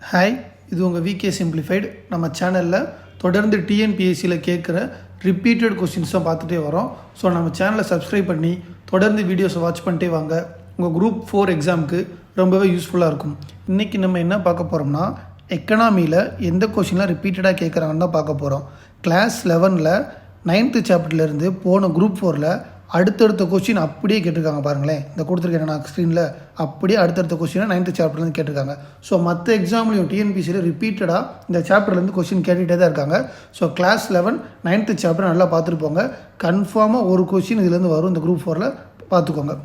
Hi, இது உங்கள் VK simplified. நம்ம சேனலில் தொடர்ந்து டிஎன்பிஎஸ்சியில் கேட்குற ரிப்பீட்டட் கொஸ்டின்ஸை பார்த்துட்டே வரோம். ஸோ நம்ம சேனலை சப்ஸ்கிரைப் பண்ணி தொடர்ந்து வீடியோஸை வாட்ச் பண்ணிட்டே வாங்க. உங்கள் குரூப் 4 எக்ஸாமுக்கு ரொம்பவே யூஸ்ஃபுல்லாக இருக்கும். இன்றைக்கி நம்ம என்ன பார்க்க போகிறோம்னா, எக்கனாமியில் எந்த கொஸ்டின்லாம் ரிப்பீட்டடாக கேட்குறாங்கன்னு தான் பார்க்க போகிறோம். கிளாஸ் 11ல் 9th சாப்டர்லேருந்து போன குரூப் 4ல் அடுத்தடுத்த கொஸ்டின் அப்படியே கேட்டிருக்காங்க. பாருங்களேன், இந்த கொடுத்துருக்கேன் நான் ஸ்க்ரீனில், அப்படியே அடுத்தடுத்த கொஸ்டினை 9th சாப்டர்லேருந்து கேட்டிருக்காங்க. ஸோ மற்ற எக்ஸாம்லையும் டிஎன்பிசியில் ரிப்பீட்டடாக இந்த சாப்டர்லேருந்து கொஸ்டின் கேட்டுகிட்டே தான் இருக்காங்க. ஸோ கிளாஸ் 11 9th சாப்டர் நல்லா பார்த்துட்டு போங்க. கன்ஃபார்மாக ஒரு கொஸ்டின் இதுலேருந்து வரும் இந்த குரூப் 4ல், பார்த்துக்கோங்க.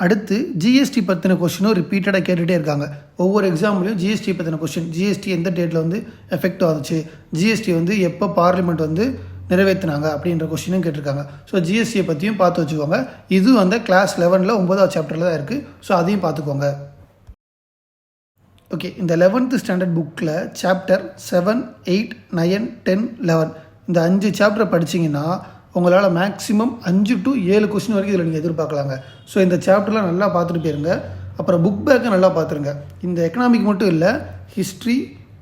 அடுத்து ஜிஎஸ்டி பற்றின கொஸ்டினும் ரிப்பீட்டடாக கேட்டுகிட்டே இருக்காங்க. ஒவ்வொரு எக்ஸாம்லையும் ஜிஎஸ்டி பற்றின கொஸ்டின், ஜிஎஸ்டி எந்த டேட்டில் எஃபெக்ட் ஆகுச்சு, ஜிஎஸ்டி எப்போ பார்லிமெண்ட் நிறைவேற்றினாங்க அப்படின்ற கொஸ்டினும் கேட்டிருக்காங்க. ஸோ ஜிஎஸ்டியை பற்றியும் பார்த்து வச்சுக்கோங்க. இது கிளாஸ் 11ல் 9th சாப்டரில் தான் இருக்குது. ஸோ அதையும் பார்த்துக்கோங்க. ஓகே, இந்த 11th ஸ்டாண்டர்ட் புக்கில் சாப்டர் 7, 8, 9, 10, 11 இந்த 5 சாப்டரை படிச்சிங்கன்னா உங்களால் மேக்ஸிமம் 5 to 7 கொஸ்டின் வரைக்கும் இதில் நீங்கள் எதிர்பார்க்கலாங்க. ஸோ இந்த சாப்டர்லாம் நல்லா பார்த்துட்டு போயிருங்க. அப்புறம் புக் பேக்கை நல்லா பார்த்துருங்க. இந்த எக்கனாமிக் மட்டும் இல்லை, ஹிஸ்ட்ரி,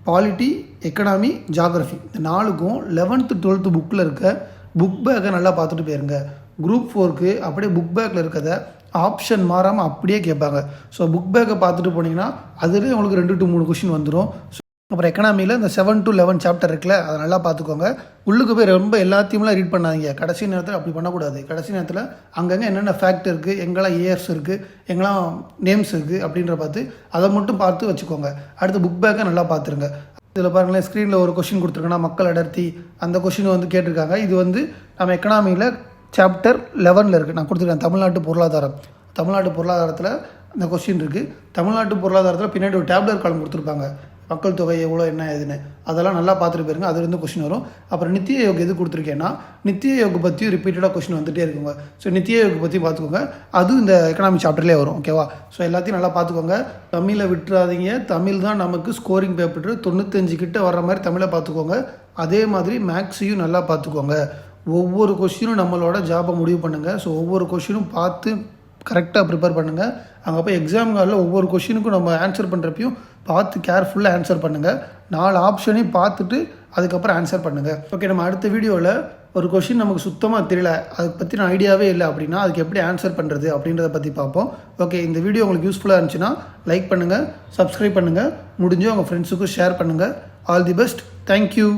பாலிட்டி, எக்கனாமி, ஜாகிரஃபி இந்த 4க்கும் 11th 12th புக்கில் இருக்க புக் பேக்கை நல்லா பார்த்துட்டு போயிருங்க. குரூப் 4க்கு அப்படியே புக் பேக்கில் இருக்கிறத ஆப்ஷன் மாறாமல் அப்படியே கேட்பாங்க. ஸோ புக் பேக்கை பார்த்துட்டு போனீங்கன்னா அதுலேயே உங்களுக்கு 2 to 3 கொஸ்டின் வந்துடும். அப்புறம் எக்கனாமியில் இந்த 7 to 11 சாப்டர் இருக்குல்ல, அதை நல்லா பார்த்துக்கோங்க. உள்ளுக்கு போய் ரொம்ப எல்லாத்தையும்லாம் ரீட் பண்ணாதீங்க. கடைசி நேரத்தில் அப்படி பண்ணக்கூடாது. கடைசி நேரத்தில் அங்கங்கே என்னென்ன ஃபேக்ட் இருக்குது, எங்கெல்லாம் இயர்ஸ் இருக்குது, எங்கெல்லாம் நேம்ஸ் இருக்குது அப்படின்ற பார்த்து அதை மட்டும் பார்த்து வச்சுக்கோங்க. அடுத்து புக் பேக்கை நல்லா பார்த்துருங்க. இதில் பாருங்களேன், ஸ்க்ரீனில் ஒரு கொஷின் கொடுத்துருக்கேன்னா மக்கள் அடர்த்தி, அந்த கொஷின் கேட்டிருக்காங்க. இது நம்ம எக்கனாமியில் சாப்டர் 11ல் இருக்குது. நான் கொடுத்துருக்கேன் தமிழ்நாட்டு பொருளாதாரம். தமிழ்நாட்டு பொருளாதாரத்தில் அந்த கொஸ்டின் இருக்குது. தமிழ்நாட்டு பொருளாதாரத்தில் பின்னாடி ஒரு டேப்லர் காலம் கொடுத்துருப்பாங்க, மக்கள் தொகை எவ்வளோ என்ன எதுன்னு, அதெல்லாம் நல்லா பார்த்துட்டு போயிருங்க. அதுலேருந்து கொஸ்டின் வரும். அப்புறம் நித்திய யோக் எது கொடுத்துருக்கேன்னா, நித்திய யோக் பற்றியும் ரிப்பீட்டடாக கொஸ்டின் வந்துகிட்டே இருக்குங்க. ஸோ நித்திய யோக் பற்றி பார்த்துக்கோங்க. அதுவும் இந்த எக்கனாமிக் சாப்டர்லேயே வரும். ஓகேவா? ஸோ எல்லாத்தையும் நல்லா பார்த்துக்கோங்க. தமிழை விட்டுறாதீங்க. தமிழ் தான் நமக்கு ஸ்கோரிங் பேப்பர் 95 கிட்ட வர்ற மாதிரி தமிழை பார்த்துக்கோங்க. அதே மாதிரி மேக்ஸையும் நல்லா பார்த்துக்கோங்க. ஒவ்வொரு கொஸ்டினும் நம்மளோட ஜாபை முடிவு பண்ணுங்கள். ஸோ ஒவ்வொரு கொஸ்டினும் பார்த்து கரெக்டாக ப்ரிப்பேர் பண்ணுங்கள். அங்கே போய் எக்ஸாம் காலில் ஒவ்வொரு கொஸ்டினுக்கும் நம்ம ஆன்சர் பண்ணுறப்பையும் பார்த்து கேர்ஃபுல்லாக ஆன்சர் பண்ணுங்கள். 4 ஆப்ஷனையும் பார்த்துட்டு அதுக்கப்புறம் ஆன்சர் பண்ணுங்கள். ஓகே, நம்ம அடுத்த வீடியோவில் ஒரு கொஸ்டின் நமக்கு சுத்தமாக தெரியல, அதை பற்றின ஐடியாவே இல்லை அப்படின்னா அதுக்கு எப்படி ஆன்சர் பண்ணுறது அப்படின்றத பற்றி பார்ப்போம். ஓகே, இந்த வீடியோ உங்களுக்கு யூஸ்ஃபுல்லாக இருந்துச்சுன்னா லைக் பண்ணுங்கள், சப்ஸ்கிரைப் பண்ணுங்கள், முடிஞ்சு உங்கள் ஃப்ரெண்ட்ஸுக்கும் ஷேர் பண்ணுங்கள். All the best. தேங்க்யூ.